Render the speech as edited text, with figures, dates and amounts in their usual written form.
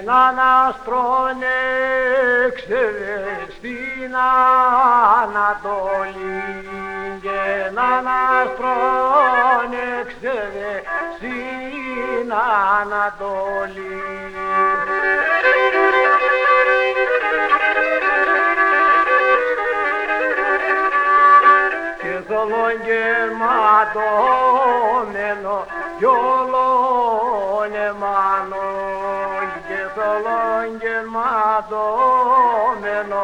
έναν άστρον έξερε στην Ανατολή και έναν άστρον έξερε στην Ανατολή. Και θολογγερματωμένο κι ολονεμάνο και θολογγερματωμένο